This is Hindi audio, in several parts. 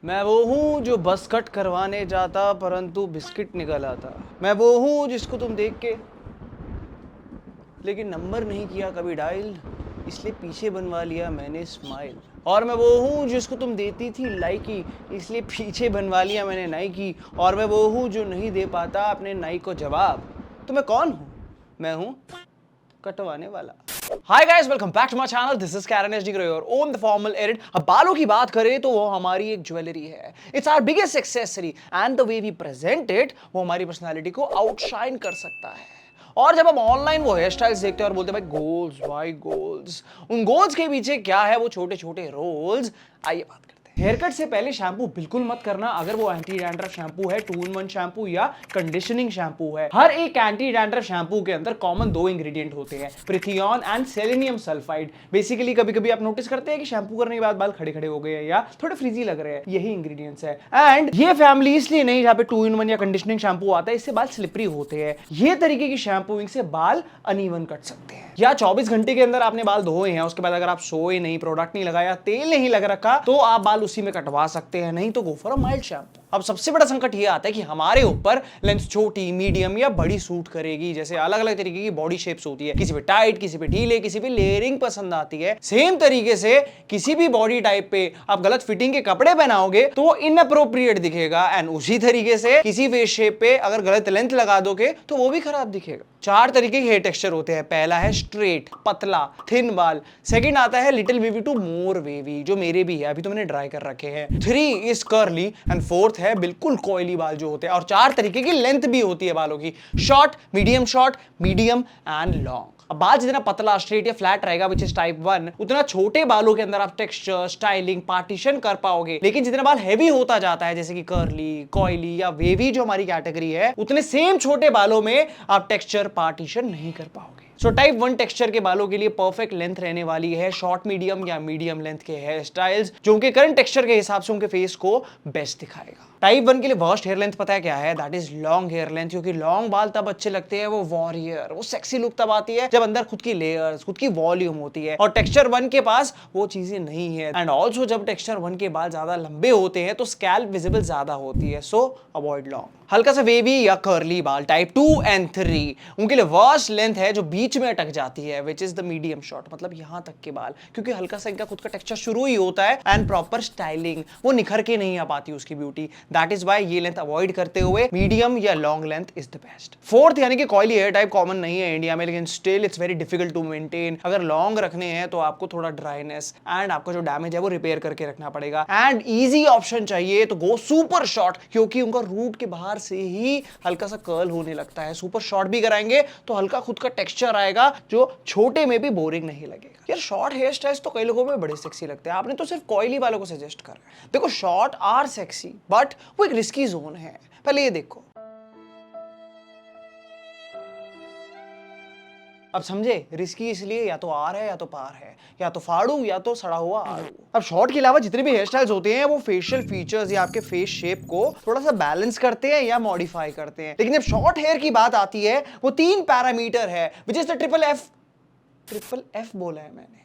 मैं वो हूँ जो बस कट करवाने जाता परंतु बिस्किट निकल आता। मैं वो हूँ जिसको तुम देख के लेकिन नंबर नहीं किया कभी डायल, इसलिए पीछे बनवा लिया मैंने स्माइल। और मैं वो हूँ जिसको तुम देती थी लाइकी, इसलिए पीछे बनवा लिया मैंने नाइकी। और मैं वो हूँ जो नहीं दे पाता अपने नाई को जवाब। तो मैं कौन हूँ? मैं हूँ कटवाने वाला। Hi guys, welcome back to my channel. This is Karan H D Grover on the formal edit. अब बालों की बात करें तो वो हमारी एक ज्वेलरी है। It's our biggest accessory and the way we present it वो हमारी पर्सनालिटी को आउटशाइन कर सकता है। और जब हम ऑनलाइन वो हेयर स्टाइल्स देखते हैं और बोलते हैं भाई गोल्स, वाई गोल्स, उन गोल्स के पीछे क्या है वो छोटे छोटे रोल्स, आइए बात करते हैं। हेयर कट से पहले शैम्पू बिल्कुल मत करना अगर वो एंटी डैंड्रफ शैम्पू है, 2-in-1 शैम्पू या कंडीशनिंग शैम्पू है। हर एक एंटी डैंड्रफ शैम्पू के अंदर कॉमन 2 इंग्रेडिएंट होते हैं, प्रिथियन एंड सेलेनियम सल्फाइड। बेसिकली कभी कभी आप नोटिस करते हैं कि शैम्पू करने के बाद बाल खड़े खड़े हो गए हैं या थोड़े फ्रीजी लग रहे हैं, यही इंग्रेडिएंट्स है। एंड ये फैमिली इसलिए नहीं जहां पे 2-in-1 या कंडीशनिंग शैम्पू आता है, इससे बाल स्लिपरी होते हैं। ये तरीके की शैम्पूइंग से बाल अनइवन कट सकते हैं। या 24 घंटे के अंदर आपने बाल धोए हैं, उसके बाद अगर आप सोए नहीं, प्रोडक्ट नहीं लगाया, तेल नहीं लग रखा, तो आप बाल उसी में कटवा सकते हैं। नहीं तो go for a mild shampoo. अब सबसे बड़ा संकट ये आता है कि हमारे ऊपर लेंथ छोटी, मीडियम या बड़ी सूट करेगी। जैसे अलग अलग तरीके की बॉडी शेप्स होती है, किसी पे टाइट, किसी पे ढीले, किसी पे लेयरिंग पसंद आती है। सेम तरीके से किसी भी बॉडी टाइप पे आप गलत फिटिंग के कपड़े पहनाओगे तो वो इनअप्रोप्रिएट दिखेगा। एंड उसी तरीके से किसी फेस शेप पे अगर गलत लेंथ लगा दोगे तो वो भी खराब दिखेगा। 4 तरीके के हेयर टेक्सचर होते हैं। पहला है स्ट्रेट, पतला, थिन बाल। सेकंड आता है little wavy to more wavy, जो मेरे भी है, अभी तो मैंने ड्राई कर रखे हैं। 3 इज कर्ली एंड 4th है बिल्कुल कॉइली बाल जो होते हैं। और 4 तरीके की लेंथ भी होती है बालों की, शॉर्ट, मीडियम एंड लॉन्ग। अब बाल जितना पतला, स्ट्रेट या फ्लैट रहेगा विच इज टाइप 1, उतना छोटे बालों के अंदर आप टेक्सचर, स्टाइलिंग, पार्टीशन कर पाओगे। लेकिन जितना बाल हैवी होता जाता है, जैसे कि कर्ली, कॉइली या वेवी जो हमारी कैटेगरी है, उतने सेम छोटे बालों में आप टेक्सचर, पार्टीशन नहीं कर पाओगे। सो टाइप 1 टेक्सचर के बालों के लिए परफेक्ट लेंथ रहने वाली है शॉर्ट, मीडियम या मीडियम लेंथ के हेयर स्टाइल्स, जो उनके करंट टेक्सचर के हिसाब से उनके फेस को बेस्ट दिखाएगा। टाइप 1 के लिए वर्स्ट हेयर लेंथ पता है क्या है? That is long hair length. क्योंकि लॉन्ग बाल तब अच्छे लगते हैं, वो वॉरियर, वो सेक्सी लुक तब आती है जब अंदर खुद की लेयर्स, खुद की वॉल्यूम होती है। और टेक्सचर 1 के पास वो चीजें नहीं है। एंड ऑल्सो जब टेक्सचर 1 के बाल ज्यादा लंबे होते हैं तो स्कैल्प विजिबल ज्यादा होती है। सो अवॉइड लॉन्ग। हल्का सा वेवी या कर्ली बाल टाइप 2 एंड 3, उनके लिए वर्स्ट लेंथ है जो बीच में अटक जाती है, विच इज द मीडियम शॉर्ट, मतलब यहां तक के बाल। क्योंकि हल्का सा इनका खुद का टेक्सचर शुरू ही होता है एंड प्रॉपर स्टाइलिंग वो निखर के नहीं आ पाती उसकी ब्यूटी। दैट इज वाई ये लेंथ अवॉइड करते हुए मीडियम या long length is the best. 4th यानी कि कॉइली हेयर टाइप कॉमन नहीं है इंडिया में, लेकिन still it's very difficult to maintain. अगर लॉन्ग रखने हैं तो आपको थोड़ा ड्राइनेस एंड आपका जो डैमेज है वो रिपेयर करके रखना पड़ेगा। एंड ईजी ऑप्शन चाहिए तो गो सुपर शॉर्ट, क्योंकि उनका रूट के बाहर से ही हल्का सा कर्ल होने लगता है। सुपर शॉर्ट भी कराएंगे तो हल्का खुद का टेक्सचर आएगा जो छोटे में भी बोरिंग नहीं लगेगा। यार शॉर्ट हेयर स्टाइल्स तो कई लोगों में बड़े सेक्सी लगते हैं, आपने तो सिर्फ कॉइली वालों को सजेस्ट कर रहे हैं। देखो शॉर्ट आर सेक्सी बट वो एक रिस्की जोन है। पहले ये देखो, अब समझे? रिस्की इसलिए या तो आर है या तो पार है, या तो फाड़ू या तो सड़ा हुआ आड़ू। अब शॉर्ट के अलावा जितने भी हेयर स्टाइल्स होते हैं वो फेशियल फीचर्स या आपके फेस शेप को थोड़ा सा बैलेंस करते हैं या मॉडिफाई करते हैं। लेकिन जब शॉर्ट हेयर की बात आती है वो 3 पैरामीटर है, विच इज द ट्रिपल एफ बोला है मैंने,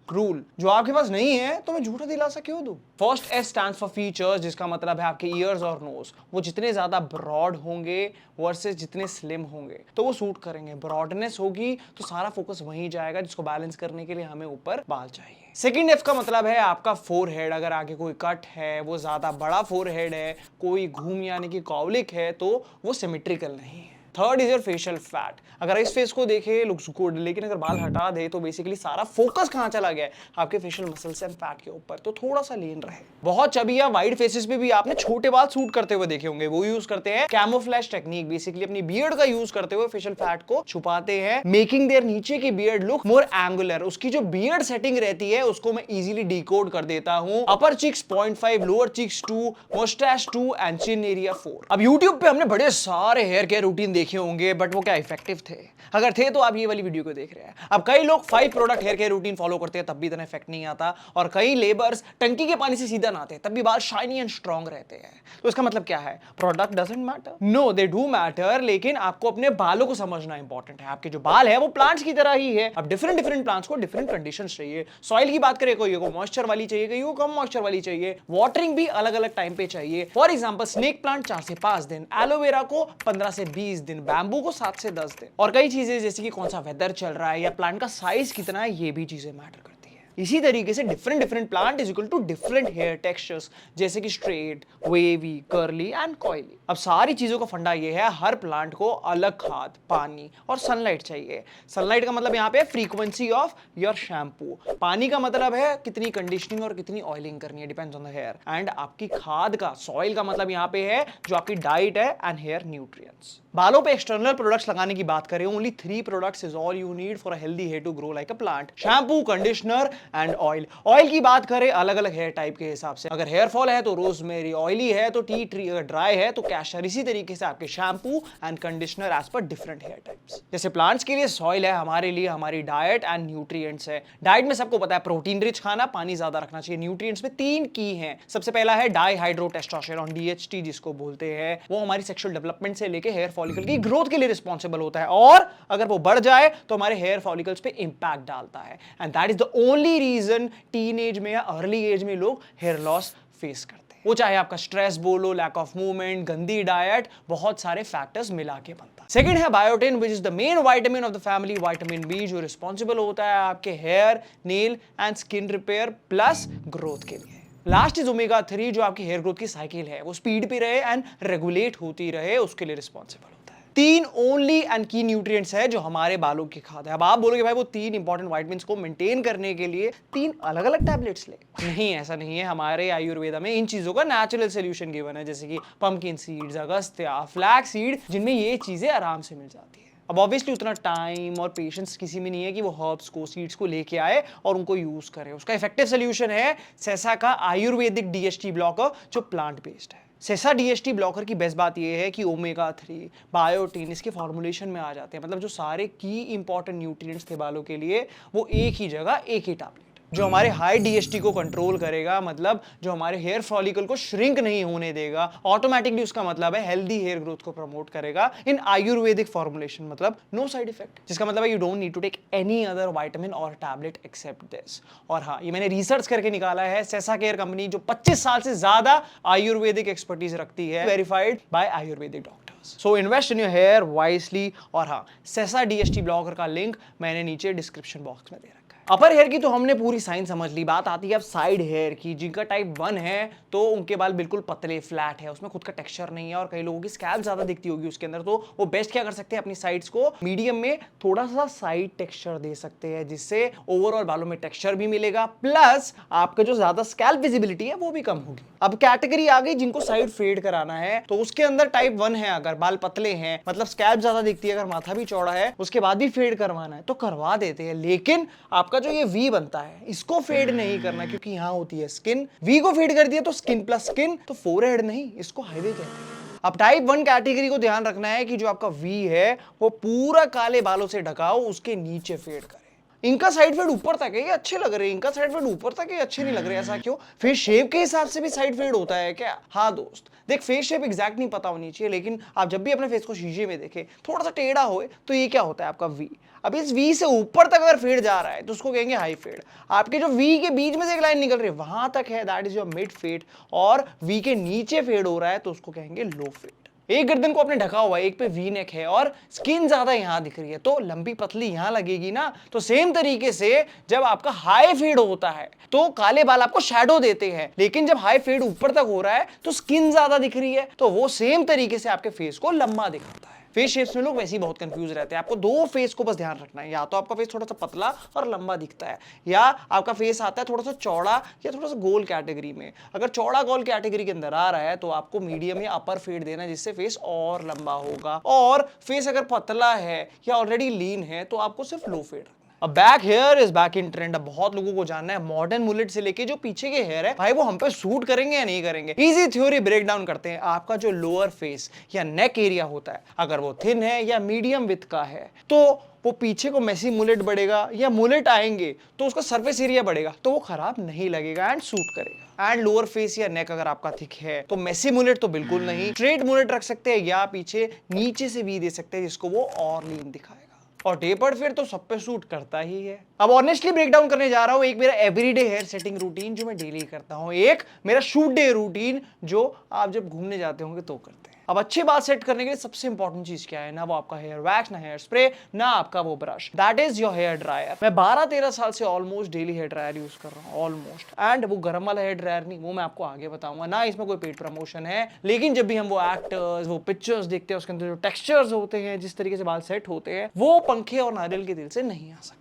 रूल, जो आपके पास नहीं है तो मैं झूठा दिलासा क्यों दूं। First S stands for features, जिसका मतलब है आपके ईयर्स और नोज, वो जितने ज्यादा ब्रॉड होंगे वर्सेस जितने स्लिम होंगे तो वो सूट करेंगे। ब्रॉडनेस होगी तो सारा फोकस वहीं जाएगा, जिसको बैलेंस करने के लिए हमें ऊपर बाल चाहिए। सेकंड एफ का मतलब है आपका फोरहेड। अगर आगे कोई कट है, वो ज्यादा बड़ा फोरहेड है, कोई घूम यानी कि कॉवलिक है, तो वो सिमेट्रिकल नहीं है। Third is your facial fat. अगर इस फेस को देखे लुक्स गुड, लेकिन अगर बाल हटा दे तो बेसिकली सारा फोकस कहां चला गया है? आपके फेशियल मसल्स एंड फैट के ऊपर। तो थोड़ा सा लीन रहे। बहुत चबी या वाइड फेसेस पे भी आपने छोटे बाल सूट करते हुए देखे होंगे, वो यूज करते हैं कैमोफ्लेज टेक्निक। बेसिकली अपनी बियर्ड का यूज करते हुए फेशियल फैट को छुपाते हैं, मेकिंग देयर नीचे की बियर्ड लुक मोर एंगुलर। उसकी जो बियर्ड सेटिंग रहती है उसको मैं इजीली डिकोड कर देता हूं। Upper cheeks 0.5, lower cheeks 2, moustache 2 and chin area 4। अब यूट्यूब पे हमने बड़े सारे हेयर केयर रूटीन देखे होंगे, बट वो क्या इफेक्टिव थे? अगर थे तो आप ये वाली वीडियो को देख रहे हैं। अब कई लोग 5 product hair care routine follow करते हैं, तब भी इतना इफेक्ट नहीं आता, और कई लेबर्स टंकी के पानी से सीधा नहाते हैं, तब भी बाल शाइनी एंड स्ट्रांग रहते हैं। तो इसका मतलब क्या है? Product doesn't matter? No, they do matter, लेकिन आपको अपने बालों को समझना इंपॉर्टेंट है। आपके जो बाल है वो प्लांट्स की तरह ही है। अब डिफरेंट प्लांट्स को डिफरेंट कंडीशंस चाहिए। सॉइल की बात करें, कोई को मॉइस्चर वाली चाहिए, कई को कम मॉइस्चर वाली चाहिए। वाटरिंग भी अलग अलग टाइम पे चाहिए। फॉर एग्जांपल स्नेक प्लांट 4 से 5 दिन, एलोवेरा को 15 से 20 दिन, बैम्बू को 7 से 10 दिन। और कई चीजें जैसे कि कौन सा वेदर चल रहा है या प्लांट का साइज कितना है, ये भी चीजें मैटर करती है। इसी तरीके से different plant is equal to different hair textures, जैसे कि straight, wavy, curly and coily. अब सारी चीजों का फंडा ये है, हर प्लांट को अलग खाद, पानी और सनलाइट चाहिए। सनलाइट का मतलब यहाँ पे फ्रीक्वेंसी ऑफ योर शैम्पू। पानी का मतलब है कितनी कंडीशनिंग और कितनी ऑयलिंग करनी है, depends on the hair. And आपकी खाद का, सॉइल का मतलब यहाँ पे है जो आपकी डाइट है एंड हेयर न्यूट्रिएंट्स। बालों पे एक्सटर्नल प्रोडक्ट्स लगाने की बात करें, only 3 products is all you need for a healthy hair to grow like a plant: shampoo, conditioner and oil. Oil की बात करें अलग अलग हेयर टाइप के हिसाब से, अगर हेयर फॉल है तो रोजमेरी, ऑयली है तो टी ट्री, अगर ड्राई है तो कैशर। इसी तरीके से आपके shampoo and conditioner as per different hair types. जैसे प्लांट्स के लिए सॉइल है, हमारे लिए हमारी डाइट एंड न्यूट्रिएंट्स है। डाइट में सबको पता है प्रोटीन रिच खाना, पानी ज्यादा रखना चाहिए। न्यूट्रिएंट्स में 3 की हैं। सबसे पहला है डाईहाइड्रोटेस्टोस्टेरोन, DHT जिसको बोलते हैं। वो हमारी सेक्सुअल डेवलपमेंट से लेके हेयर फॉलिकल की ग्रोथ के लिए रिस्पॉन्सिबल होता है, और अगर वो बढ़ जाए तो हमारे हेयर फॉलिकल्स पे इंपैक्ट डालता है। And that is the only reason teenage में या अर्ली एज में लोग हेयर लॉस फेस करते हैं। वो चाहे आपका स्ट्रेस बोलो, लैक ऑफ मूवमेंट, गंदी डाइट, बहुत सारे फैक्टर्स मिला के बनता है। सेकंड है biotin, which is the main vitamin of the family, vitamin B, जो रिस्पॉन्सिबल होता है आपके hair, nail and skin repair plus growth के लिए। लास्ट इज ओमेगा 3, जो आपकी हेयर ग्रोथ की साइकिल है वो स्पीड पे रहे एंड रेगुलेट होती रहे, उसके लिए रिस्पॉन्सिबल होता है। 3 ओनली एंड की न्यूट्रिएंट्स है जो हमारे बालों की खाद है। अब आप बोलोगे भाई वो 3 इंपॉर्टेंट विटामिन्स को मेंटेन करने के लिए 3 अलग अलग टैबलेट्स ले। नहीं, ऐसा नहीं है। हमारे आयुर्वेदा में इन चीजों का नेचुरल सोल्यूशन गिवन है, जैसे कि pumpkin seeds, Agastya, flax seed, जिनमें ये चीजें आराम से मिल जाती है। अब ऑब्वियसली उतना टाइम और पेशेंस किसी में नहीं है कि वो हर्ब्स को, सीड्स को लेके आए और उनको यूज करे। उसका इफेक्टिव सोल्यूशन है सेसा का आयुर्वेदिक DHT ब्लॉकर, जो प्लांट बेस्ड है। सेसा DHT ब्लॉकर की बेस्ट बात यह है कि ओमेगा 3, बायोटिन इसके फॉर्मुलेशन में आ जाते हैं। मतलब जो सारे की इंपॉर्टेंट न्यूट्रिएंट्स थे बालों के लिए, वो एक ही जगह, एक ही टैबलेट, जो हमारे हाई DHT को कंट्रोल करेगा, मतलब जो हमारे हेयर फॉलिकल को श्रिंक नहीं होने देगा। ऑटोमेटिकली उसका मतलब है हेल्दी हेयर ग्रोथ को प्रमोट करेगा इन आयुर्वेदिक फॉर्मुलेशन, मतलब नो साइड इफेक्ट, जिसका मतलब है you don't need to take any other vitamin और टैबलेट एक्सेप्ट दिस। और हाँ, ये मैंने रिसर्च करके निकाला है, सेसा केयर कंपनी जो 25 साल से ज्यादा आयुर्वेदिक एक्सपर्टीज रखती है, verified by ayurvedic doctors. So invest in your hair wisely. और हाँ, सेसा DHT ब्लॉकर का लिंक मैंने नीचे डिस्क्रिप्शन बॉक्स में दे रखा है। अपर हेयर की तो हमने पूरी साइंस समझ ली, बात आती है अब साइड हेयर की। जिनका टाइप 1 है तो उनके बाल बिल्कुल पतले, फ्लैट है, उसमें खुद का टेक्सचर नहीं है, और कई लोगों की स्कैल्प ज्यादा दिखती होगी उसके अंदर, तो वो बेस्ट क्या कर सकते हैं, अपनी साइड्स को मीडियम में थोड़ा सा साइड टेक्सचर दे सकते हैं, जिससे ओवरऑल बालों में टेक्सचर भी मिलेगा, प्लस आपका जो ज्यादा स्कैल्प विजिबिलिटी है वो भी कम होगी। अब कैटेगरी आ गई जिनको साइड फेड कराना है, तो उसके अंदर टाइप 1 है, अगर बाल पतले हैं, मतलब स्कैल्प ज्यादा दिखती है, अगर माथा भी चौड़ा है, उसके बाद भी फेड करवाना है तो करवा देते हैं। लेकिन आपका जो ये वी बनता है, इसको फेड नहीं करना, क्योंकि यहां होती है स्किन। वी को फेड कर दिया तो स्किन प्लस स्किन, तो फोरहेड नहीं, इसको हाईवे कहते हैं। अब टाइप 1 कैटेगरी को ध्यान रखना है कि जो आपका वी है वो पूरा काले बालों से ढकाओ, उसके नीचे फेड करें। इनका साइड फेड ऊपर तक है, ये अच्छे लग रहे हैं, इनका साइड फेड ऊपर तक है, अच्छे नहीं लग रहे, ऐसा क्यों? फेस शेप के हिसाब से भी साइड फेड होता है क्या? हाँ दोस्त, देख फेस शेप एग्जैक्ट नहीं पता होनी चाहिए, लेकिन आप जब भी अपने फेस को शीशे में देखें, थोड़ा सा टेढ़ा हो तो ये क्या होता है आपका वी। अब इस वी से ऊपर तक अगर फेड जा रहा है तो उसको कहेंगे हाई फेड। आपके जो वी के बीच में से एक लाइन निकल रही है वहां तक है, that is your mid fade, और वी के नीचे फेड हो रहा है तो उसको कहेंगे लो फेड। एक गर्दन को आपने ढका हुआ है, एक पे वी नेक है और स्किन ज्यादा यहां दिख रही है, तो लंबी पतली यहां लगेगी ना। तो सेम तरीके से जब आपका हाई फेड होता है तो काले बाल आपको शैडो देते हैं, लेकिन जब हाई फेड ऊपर तक हो रहा है तो स्किन ज्यादा दिख रही है, तो वो सेम तरीके से आपके फेस को लंबा दिखाता है। फेस शेप्स में लोग वैसे ही बहुत कंफ्यूज रहते हैं। आपको 2 फेस को बस ध्यान रखना है, या तो आपका फेस थोड़ा सा पतला और लंबा दिखता है, या आपका फेस आता है थोड़ा सा चौड़ा या थोड़ा सा गोल कैटेगरी में। अगर चौड़ा गोल कैटेगरी के अंदर आ रहा है तो आपको मीडियम या अपर फेड देना, जिससे फेस और लंबा होगा। और फेस अगर पतला है या ऑलरेडी लीन है तो आपको सिर्फ लो फेड रखना है। अब back here is back in trend. अब बहुत लोगों को जानना है मॉडर्न मुलेट से लेके जो पीछे के हेयर है भाई वो हम पे सूट करेंगे या नहीं करेंगे। इजी थ्योरी ब्रेक डाउन करते हैं। आपका जो लोअर फेस या नेक एरिया होता है अगर वो थिन है या मीडियम विथ का है तो वो पीछे को मेसी मुलेट बढ़ेगा या मुलेट आएंगे तो उसका सरफेस एरिया बढ़ेगा तो वो खराब नहीं लगेगा एंड सूट करेगा। एंड लोअर फेस या नेक अगर आपका थिक है तो मेसी मुलेट तो बिल्कुल नहीं, स्ट्रेट मुलेट रख सकते हैं या पीछे नीचे से भी दे सकते हैं जिसको वो और लीन दिखाएगा। और टेपर्ड फिर तो सब पे सूट करता ही है। अब ऑनेस्टली ब्रेक डाउन करने जा रहा हूं एक मेरा एवरीडे हेयर सेटिंग रूटीन जो मैं डेली करता हूं, एक मेरा शूट डे रूटीन जो आप जब घूमने जाते होंगे तो करते हैं। अब अच्छे बाल सेट करने के लिए सबसे इंपॉर्टेंट चीज क्या है, ना वो आपका हेयर वैक्स, ना हेयर स्प्रे, ना आपका वो brush, that is your hair dryer. मैं 12-13 साल से almost daily hair dryer use कर रहा हूँ ऑलमोस्ट। एंड वो गर्म वाला हेयर ड्रायर नहीं, वो मैं आपको आगे बताऊंगा, ना इसमें कोई पेड प्रमोशन है। लेकिन जब भी हम वो एक्टर्स वो पिक्चर्स देखते हैं उसके अंदर जो टेक्सचर्स होते हैं, जिस तरीके से बाल सेट होते हैं, वो पंखे और नारियल के तेल से नहीं आ सकते।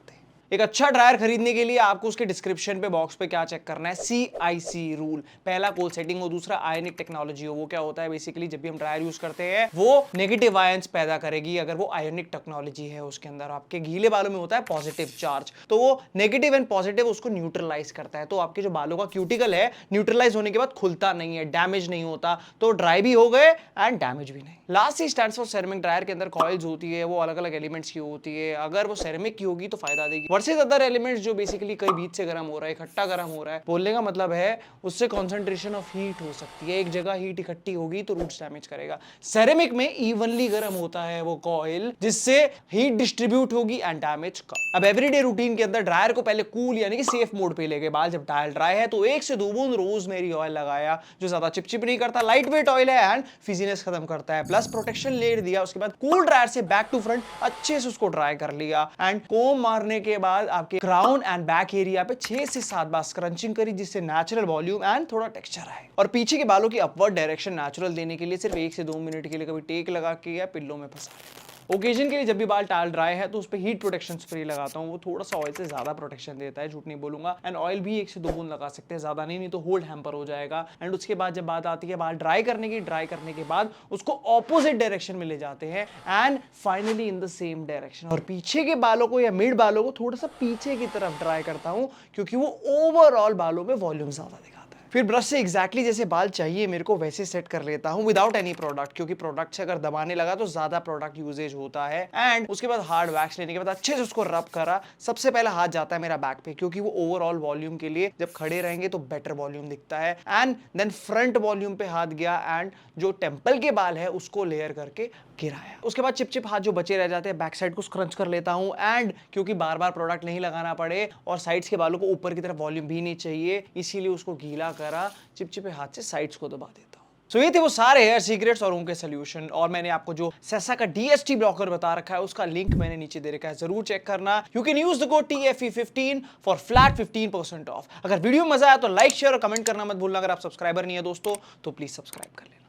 एक अच्छा ड्रायर खरीदने के लिए आपको उसके डिस्क्रिप्शन पे बॉक्स पे क्या चेक करना है, CIC रूल। पहला कोल्ड सेटिंग हो, दूसरा आयनिक टेक्नोलॉजी हो। वो क्या होता है बेसिकली, जब भी हम ड्रायर यूज करते हैं वो नेगेटिव आयंस पैदा करेगी अगर वो आयनिक टेक्नोलॉजी है उसके अंदर। आपके गीले बालों में होता है पॉजिटिव चार्ज, तो वो नेगेटिव एंड पॉजिटिव उसको न्यूट्रलाइज करता है। तो आपके जो बालों का क्यूटिकल है न्यूट्रलाइज होने के बाद खुलता नहीं है, डैमेज नहीं होता, तो ड्राई भी हो गए एंड डैमेज भी नहीं। Last C stands for ceramic. Dryer के अंदर कॉइल्स होती है, वो अलग अलग एलिमेंट्स की होती है। अगर वो सेरेमिक की होगी तो फायदा देगी वर्सेस अदर एलिमेंट्स जो बेसिकली कई बीच से गर्म हो रहा है, इकट्ठा गर्म हो रहा है। बोलने का मतलब है उससे कंसंट्रेशन ऑफ हीट हो सकती है, एक जगह हीट इकट्ठी होगी तो रूट्स डैमेज करेगा। सेरेमिक में इवनली गर्म होता है वो कॉइल, जिससे हीट डिस्ट्रीब्यूट होगी एंड डैमेज कम। अब एवरीडे रूटीन के अंदर ड्रायर को पहले कूल यानी कि सेफ मोड पे लेके बाल जब डायल ड्राई है तो 1 से 2 बूंद रोजमेरी ऑयल लगाया, जो ज्यादा चिपचिप नहीं करता, लाइट वेट ऑयल है एंड फिजीनेस खत्म करता है, प्लस प्रोटेक्शन लेयर दिया। उसके बाद कूल ड्रायर से बैक टू फ्रंट अच्छे से उसको ड्राई कर लिया एंड कोम मारने के बाद आपके क्राउन एंड बैक एरिया पे 6 से 7 बार स्क्रंचिंग करी, जिससे नेचुरल वॉल्यूम एंड थोड़ा टेक्सचर आए। और पीछे के बालों की अपवर्ड डायरेक्शन नेचुरल देने के लिए सिर्फ 1 से 2 मिनट के लिए कभी टेक लगा के या पिल्लों में फंसा लेता हूं। ओकेजन के लिए जब भी बाल टाल ड्राई है तो उस पर हीट प्रोटेक्शन स्प्रे लगाता हूँ, वो थोड़ा सा ऑयल से ज्यादा प्रोटेक्शन देता है, झूठ नहीं बोलूंगा। एंड ऑयल भी 1 से 2 बूंद लगा सकते हैं, ज्यादा नहीं तो होल्ड हैम्पर हो जाएगा। एंड उसके बाद जब बात आती है बाल ड्राई करने के बाद उसको ऑपोजिट डायरेक्शन में ले जाते हैं and finally in the same direction. और पीछे के बालों को या मिड बालों को थोड़ा सा पीछे की तरफ ड्राई करता हूँ क्योंकि वो ओवरऑल बालों में वॉल्यूम ज्यादा दिखाता है। फिर ब्रश से एग्जैक्टली जैसे बाल चाहिए मेरे को वैसे सेट कर लेता हूं विदाउट एनी प्रोडक्ट, क्योंकि प्रोडक्ट से अगर दबाने लगा तो ज्यादा प्रोडक्ट यूजेज होता है। एंड उसके बाद हार्ड वैक्स लेने के बाद अच्छे से उसको रब करा। सबसे पहला हाथ जाता है मेरा बैक पे, क्योंकि वो ओवरऑल वॉल्यूम के लिए जब खड़े रहेंगे तो बेटर वॉल्यूम दिखता है। एंड देन फ्रंट वॉल्यूम पे हाथ गया एंड जो टेम्पल के बाल है उसको लेयर करके गिराया। उसके बाद चिपचिप हाथ जो बचे रह जाते हैं बैक साइड को स्क्रंच कर लेता हूं। एंड क्योंकि बार बार प्रोडक्ट नहीं लगाना पड़े और साइड्स के बालों को ऊपर की तरफ वॉल्यूम भी नहीं चाहिए, इसीलिए उसको गीला करा, चिपचिपे हाथ से साइड्स को दबा देता हूं। सो ये थे वो सारे हेयर सीक्रेट्स और उनके सोल्यूशन। और मैंने आपको जो सेसा का DST ब्लॉकर बता रखा है उसका लिंक मैंने नीचे दे रखा है, जरूर चेक करना। You can use the code TFE15 for flat 15% of. अगर वीडियो मजा आया तो लाइक शेयर और कमेंट करना मत भूलना। अगर आप सब्सक्राइबर नहीं है दोस्तों तो प्लीज सब्सक्राइब कर लेना।